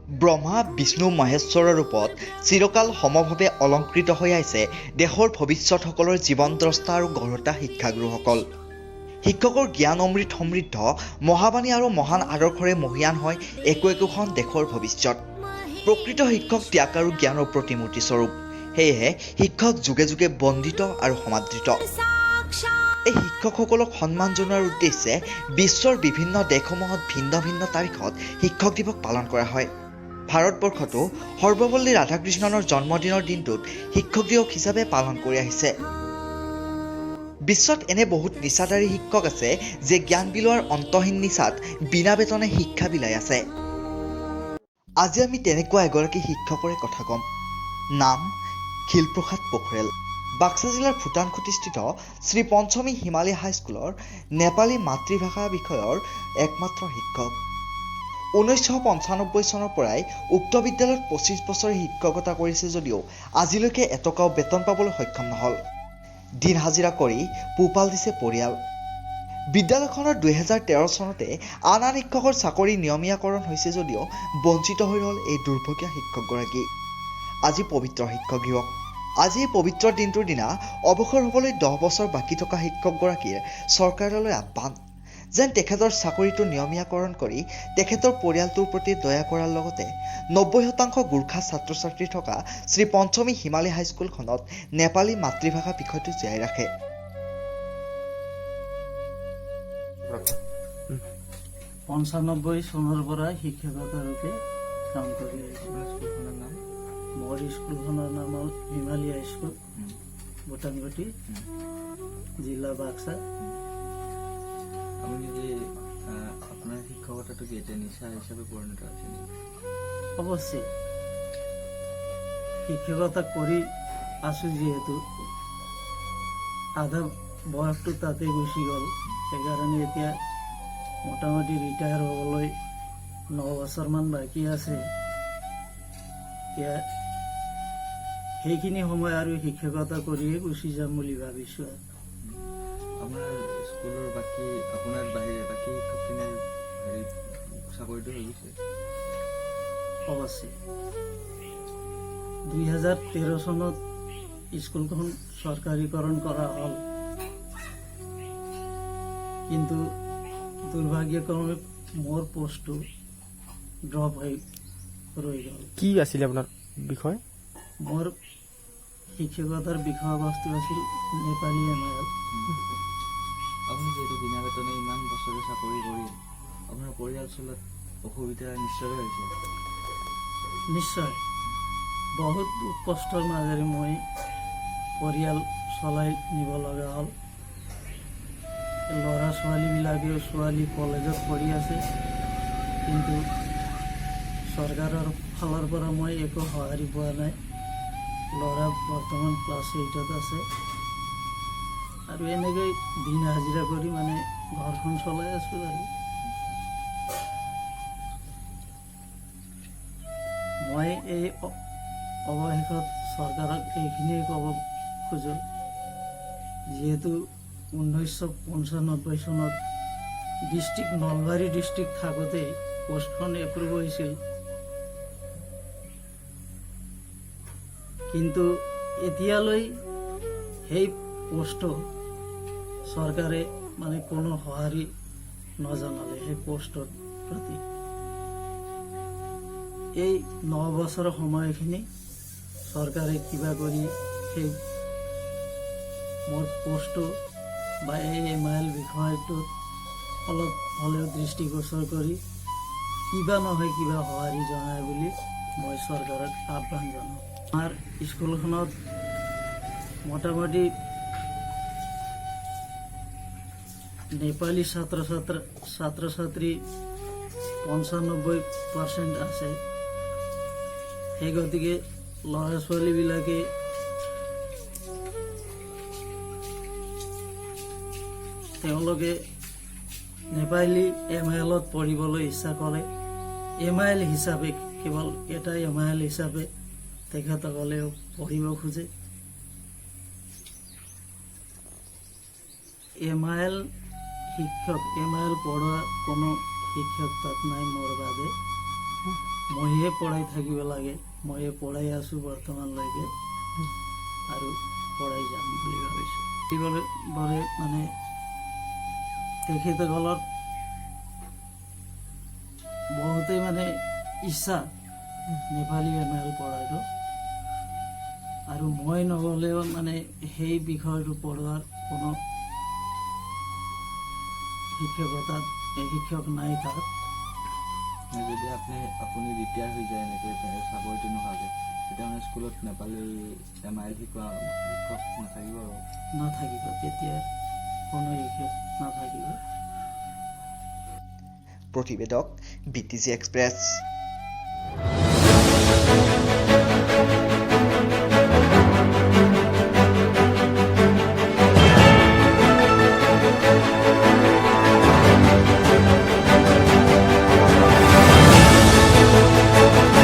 ব্ৰহ্মা বিষ্ণু মহেশ্বৰৰ ৰূপত চিৰকাল সমভাৱে অলংকৃত হৈ আহিছে দেশৰ ভৱিষ্যতসকলৰ জীৱন দ্ৰষ্টা আৰু গঢ়তা শিক্ষাগুৰুসকল। শিক্ষকৰ জ্ঞান অমৃত সমৃদ্ধ মহাবাণী আৰু মহান আদৰ্শৰে মহীয়ান হয় একোখন দেশৰ ভৱিষ্যত। প্ৰকৃত শিক্ষক ত্যাগ আৰু জ্ঞানৰ প্ৰতিমূৰ্তি স্বৰূপ। সেয়েহে শিক্ষক যুগে যুগে বন্দিত আৰু সমাদৃত। এই শিক্ষকসকলক সন্মান জনোৱাৰ উদ্দেশ্যে বিশ্বৰ বিভিন্ন দেশসমূহত ভিন্ন ভিন্ন তাৰিখত শিক্ষক দিৱস পালন কৰা হয়। ভাৰতবৰ্ষতো সৰ্বপল্লী ৰাধাকৃষ্ণনৰ জন্মদিনৰ দিনটোত শিক্ষক দিৱস হিচাপে পালন কৰি আহিছে। বিশ্বত এনে বহুত নিচাধাৰী শিক্ষক আছে যে জ্ঞান বিলোৱাৰ অন্তহীন নিচাত বিনা বেতনে শিক্ষা বিলাই আছে। আজি আমি তেনেকুৱা এগৰাকী শিক্ষকৰে কথা ক'ম। নাম শিলপ্ৰসাদ পোখৰেল। বাক্সা জিলাৰ ভূটানখুটিস্থিত শ্ৰী পঞ্চমী হিমালয় হাইস্কুলৰ নেপালী মাতৃভাষা বিষয়ৰ একমাত্ৰ শিক্ষক। 1995 চনৰ পৰাই উক্ত বিদ্যালয়ত 25 বছৰে শিক্ষকতা কৰিছে যদিও আজিলৈকে এটকাও বেতন পাবলৈ সক্ষম নহ'ল। দিন হাজিৰা কৰি পোহপাল দিছে পৰিয়াল। বিদ্যালয়খনৰ 2013 চনতে আন শিক্ষকৰ চাকৰি নিয়মীয়াকৰণ হৈছে যদিও বঞ্চিত হৈ ৰ'ল এই দুৰ্ভগীয়া শিক্ষকগৰাকী। আজি পবিত্ৰ শিক্ষক দিৱস। আজি এই পবিত্ৰ দিনটোৰ দিনা অৱসৰ হ'বলৈ 10 বছৰ বাকী থকা শিক্ষকগৰাকীৰ চৰকাৰলৈ আহ্বান যেন তেখেতৰ চাকৰিটো নিয়মীয়াকৰণ কৰি তেখেতৰ পৰিয়ালটোৰ প্ৰতি দয়া কৰাৰ লগতে 90% গোৰ্খা ছাত্ৰ ছাত্ৰী থকা শ্ৰী পঞ্চমী হিমালয় হাইস্কুলখনত নেপালী মাতৃভাষা বিষয়টো জীয়াই ৰাখে। 95 চনৰ পৰা শিক্ষকতা ৰূপে কাম কৰি আহিছোঁ। মোৰ স্কুলখনৰ নাম হ'ল হিমালয় হাইস্কুল, ভূটানখুটি, জিলা বাক্সা। আপুনি যে আপোনাৰ শিক্ষকতাটো কি এতিয়া নিচা হিচাপে পৰিণত হৈছে নেকি? অৱশ্যে শিক্ষকতা কৰি আছোঁ যিহেতু আধা বয়সটো তাতে গুচি গ'ল, সেইকাৰণে এতিয়া মোটামুটি ৰিটায়াৰ হ'বলৈ 9 বছৰমান বাকী আছে। এতিয়া সেইখিনি সময় আৰু শিক্ষকতা কৰিয়ে গুচি যাম বুলি ভাবিছোঁ। আপোনাৰ স্কুলৰ আপোনাৰ বাহিৰে বাকী শিক্ষকখিনিৰ চাকৰিটো হৈ গৈছে? অৱশ্যে 2013 চনত স্কুলখন চৰকাৰীকৰণ কৰা হ'ল, কিন্তু দুৰ্ভাগ্যক্ৰমে মোৰ পোষ্টটো ড্ৰপ হৈ ৰৈ গ'ল। কি আছিলে আপোনাৰ বিষয়? মোৰ শিক্ষকতাৰ বিষয়বস্তু আছিল নেপালী MIL। আপুনি যিহেতু বিনা বেতনে ইমান বছৰে চাকৰি কৰি আপোনাৰ পৰিয়াল চলাত অসুবিধা নিশ্চয় হৈছে। নিশ্চয় বহুত কষ্টৰ মাজেৰে মই পৰিয়াল চলাই নিব লগা হ'ল। ল'ৰা ছোৱালীবিলাকেও ছোৱালী কলেজত পঢ়ি আছে, কিন্তু চৰকাৰৰ ফালৰ পৰা মই একো সঁহাৰি পোৱা নাই। ল'ৰা বৰ্তমান ক্লাছ 8ত আছে আৰু এনেকৈ দিন হাজিৰা কৰি ঘৰখন চলাই আছোঁ। আৰু মই এই অৱশেষত চৰকাৰক এইখিনিয়ে ক'ব খোজোঁ, যিহেতু 1995 চনত নলবাৰী ডিষ্ট্ৰিক্ট থাকোঁতে পোষ্টখন এপ্ৰুভ হৈছিল, কিন্তু এতিয়ালৈ সেই পোষ্টটো চৰকাৰে কোনো সঁহাৰি নজনালে। সেই পোষ্টৰ প্ৰতি এই 9 বছৰৰ সময়খিনি চৰকাৰে কিবা কৰি সেই মোৰ পোষ্টটো বা এই MIL বিষয়টোত অলপ হ'লেও দৃষ্টিগোচৰ কৰি কিবা নহয় কিবা সঁহাৰি জনায় বুলি মই চৰকাৰক আহ্বান জনাওঁ। আমাৰ স্কুলখনত মোটামুটি নেপালী ছাত্ৰ ছাত্ৰী 95% আছে। সেই গতিকে ল'ৰা ছোৱালীবিলাকে তেওঁলোকে নেপালী MILত পঢ়িবলৈ ইচ্ছা কৰে। MIL হিচাপে, কেৱল এটা MIL হিচাপে তেখেতসকলেও পঢ়িব খোজে। MIL শিক্ষক, MIL পঢ়োৱা কোনো শিক্ষক তাত নাই মোৰ বাদে। মইয়ে পঢ়াই থাকিব লাগে মইয়ে পঢ়াই আছোঁ বৰ্তমানলৈকে আৰু পঢ়াই যাম বুলি ভাবিছোঁ এইবাৰে মানে তেখেতসকলৰ বহুতেই মানে ইচ্ছা নেপালী ML পঢ়াটো আৰু মই নগ'লেও মানে সেই বিষয়টো পঢ়োৱাৰ কোনো শিক্ষক নাই তাত যদি আপুনি ৰিটায়াৰ হৈ যায় এনেকৈ চাকৰিটো নোহোৱাকৈ তেতিয়া মানে স্কুলত নেপালী MIL শিকোৱা শিক্ষক নাথাকিব আৰু নাথাকিব তেতিয়া কোনো শিক্ষক নাথাকিব প্ৰতিবেদক BTG এক্সপ্ৰেছ